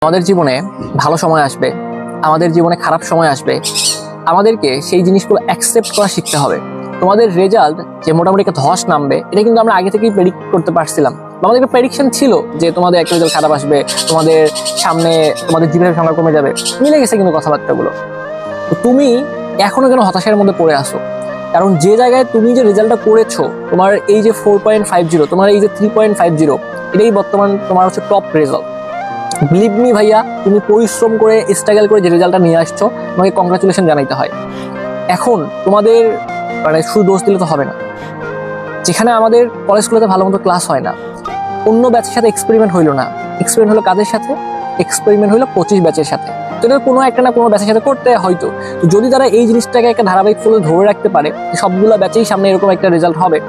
আমাদের জীবনে ভালো সময় আসবে, আমাদের জীবনে খারাপ সময় আসবে, আমাদেরকে সেই জিনিসগুলো অ্যাকসেপ্ট করা শিখতে হবে। তোমাদের রেজাল্ট যে মোটামুটি একটা ধস নামবে, এটা কিন্তু আমরা আগে থেকেই প্রেডিক্ট করতে পারছিলাম। আমাদের একটা প্রেডিকশন ছিল যে তোমাদের একটা রেজাল্ট খারাপ আসবে, তোমাদের সামনে তোমাদের জীবনের সংখ্যা কমে যাবে, মিলে গেছে কিন্তু কথাবার্তাগুলো। তো তুমি এখনো কেন হতাশার মধ্যে পড়ে আসো? কারণ যে জায়গায় তুমি যে রেজাল্টটা করেছো, তোমার এই যে 4.50, তোমার এই যে 3.50, এটাই বর্তমান তোমার হচ্ছে টপ রেজাল্ট। বিলিভ মি ভাইয়া, তুমি পরিশ্রম করে স্ট্রাগল করে যে রেজাল্টটা নিয়ে আসছো, তোমাকে কংগ্রাচুলেশন জানাইতে হয়। এখন তোমাদের মানে শুধু দোষ দিলে তো হবে না। যেখানে আমাদের কলেজগুলোতে ভালো মতো ক্লাস হয় না, অন্য ব্যাচের সাথে এক্সপেরিমেন্ট হইলো না। এক্সপেরিমেন্ট হলো কাদের সাথে? এক্সপেরিমেন্ট হলো 25 ব্যাচের সাথে। তো এটা কোনো একটা না কোনো ব্যাচের সাথে করতে হয়তো। তো যদি তারা এই জিনিসটাকে একটা ধারাবাহিক ফলে ধরে রাখতে পারে, সবগুলো ব্যাচেই সামনে এরকম একটা রেজাল্ট হবে,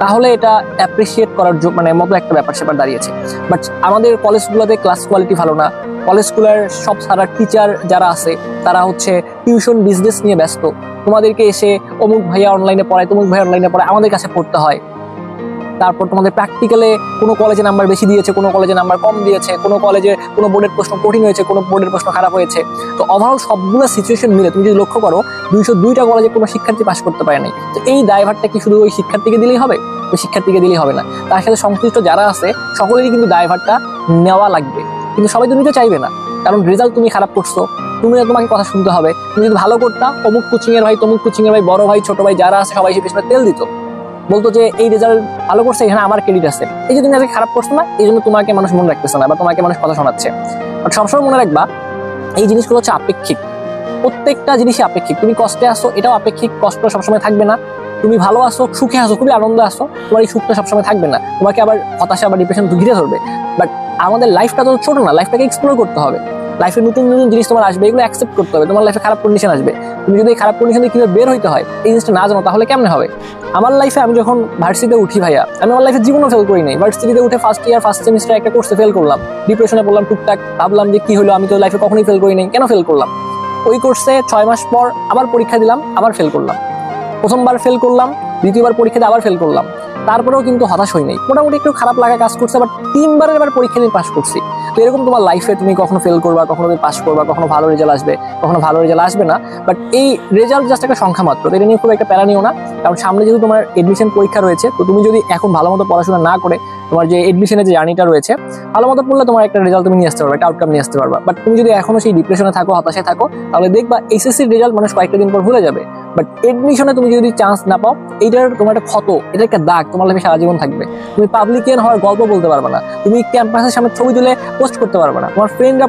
তাহলে এটা অ্যাপ্রিসিয়েট করার মানে মতো একটা ব্যাপার স্যাপার দাঁড়িয়েছে। বাট আমাদের কলেজগুলোতে ক্লাস কোয়ালিটি ভালো না। কলেজগুলোর সব সারা টিচার যারা আছে তারা হচ্ছে টিউশন বিজনেস নিয়ে ব্যস্ত। তোমাদেরকে এসে অমুক ভাইয়া অনলাইনে পড়ায়, তমুক ভাইয়া অনলাইনে পড়ায়, আমাদের কাছে পড়তে হয়। তারপর তোমাদের প্র্যাকটিক্যালে কোনো কলেজে নাম্বার বেশি দিয়েছে, কোনো কলেজে নাম্বার কম দিয়েছে, কোনো কলেজে কোনো বোর্ডের প্রশ্ন কঠিন হয়েছে, কোনো বোর্ডের প্রশ্ন খারাপ হয়েছে। তো ওভারঅল সবগুলো সিচুয়েশন মিলে তুমি যদি লক্ষ্য করো, 202টা কলেজে কোনো শিক্ষার্থী পাস করতে পারে নাই। তো এই দায়ভারটা কি শুধু ওই শিক্ষার্থীকে দিলেই হবে? ওই শিক্ষার্থীকে দিলেই হবে না, তার সাথে সংশ্লিষ্ট যারা আছে সকলেরই কিন্তু দায়ভারটা নেওয়া লাগবে। কিন্তু সবাই তো নিতে চাইবে না, কারণ রেজাল্ট তুমি খারাপ করছো, তোমাকে কথা শুনতে হবে। তুমি যদি ভালো করতা, অমুক কোচিং এর ভাই, তমুক কোচিং এর ভাই, বড় ভাই ছোট ভাই যারা আছে সবাই সে পেছনে তেল দিত, বলতো যে এই রেজাল্ট ভালো করছে, এখানে আমার ক্রেডিট আছে। এই যে তুমি আজকে খারাপ করছো না, এই জন্য তোমাকে মানুষ মনে রাখতেছে না বা তোমাকে মানুষ কথা শোনাচ্ছে। বাট সবসময় মনে রাখবা, এই জিনিসগুলো হচ্ছে আপেক্ষিক। প্রত্যেকটা জিনিসই আপেক্ষিক। তুমি কষ্টে আসো, এটাও আপেক্ষিক, কষ্ট সবসময় থাকবে না। তুমি ভালো আসো, সুখে আসো, খুবই আনন্দে আসো, তোমার এই সুখটা সবসময় থাকবে না, তোমাকে আবার হতাশা বা ডিপ্রেশন ঘিরে ধরবে। বাট আমাদের লাইফটা তো ছোট না, লাইফটাকে এক্সপ্লোর করতে হবে। লাইফে নতুন নতুন জিনিস তোমার আসবে, এগুলো অ্যাকসেপ্ট করতে হবে। তোমার লাইফে খারাপ কন্ডিশন আসবে, তুমি যদি এই খারাপ কন্ডিশন থেকে কিভাবে বের হইতে হয় এই জিনিসটা না জানো, তাহলে কেমনে হবে? আমার লাইফে আমি যখন ভার্সিটিতে উঠি ভাইয়া, আমি আমার লাইফে জীবনও ফেল করি নাই। ভার্সিটিতে উঠে ফার্স্ট ইয়ার ফার্স্ট সেমিস্টার একটা কোর্সে ফেল করলাম, ডিপ্রেশনে পড়লাম টুকটাক, ভাবলাম যে কি হলো, আমি তো লাইফে কখনোই ফেল করি নাই, কেন ফেল করলাম? ওই কোর্সে 6 মাস পর আবার পরীক্ষা দিলাম, আবার ফেল করলাম। প্রথমবার ফেল করলাম, দ্বিতীয়বার পরীক্ষাতে আবার ফেল করলাম, তারপরেও কিন্তু হতাশ হই নাই। মোটামুটি একটু খারাপ লাগা কাজ করছে, বাট 3বারের এবার পরীক্ষা দিয়ে পাস করছি। তো এরকম তোমার লাইফে তুমি কখনো ফেল করবা, কখনো তুমি পাস করবা, কখনো ভালো রেজাল্ট আসবে, কখনো ভালো রেজাল্ট আসবে না। বাট এই রেজাল্ট জাস্ট একটা সংখ্যা মাত্র, এটা নিয়ে খুব একটা প্যারা নিও না। কারণ সামনে যেহেতু তোমার এডমিশন পরীক্ষা রয়েছে, তো তুমি যদি এখন ভালো মতো পড়াশোনা না করে তোমার যে এডমিশনের যে জার্নিটা রয়েছে ভালো মতো পড়লে তোমার একটা রেজাল্ট তুমি নিয়ে আসতে পারবে, একটা আউটকাম নিয়ে আসতে পারবা। বাট তুমি যদি এখনো সেই ডিপ্রেশনে থাকো, হতাশায় থাকো, তাহলে দেখবা এইচএসসির রেজাল্ট মানুষ কয়েকটা দিন পর ভুলে যাবে। বাট এডমিশনে তুমি যদি চান্স না পাও, এইটার তোমার একটা ক্ষত, এটা একটা দাগ তোমার লাইফে সারা জীবন থাকবে। তুমি পাবলিকিয়ান হওয়ার গল্প বলতে পারবে না, তুমি ক্যাম্পাসের সামনে ছবি তুলে পোস্ট করতে পারবে না, তোমার ফ্রেন্ডরা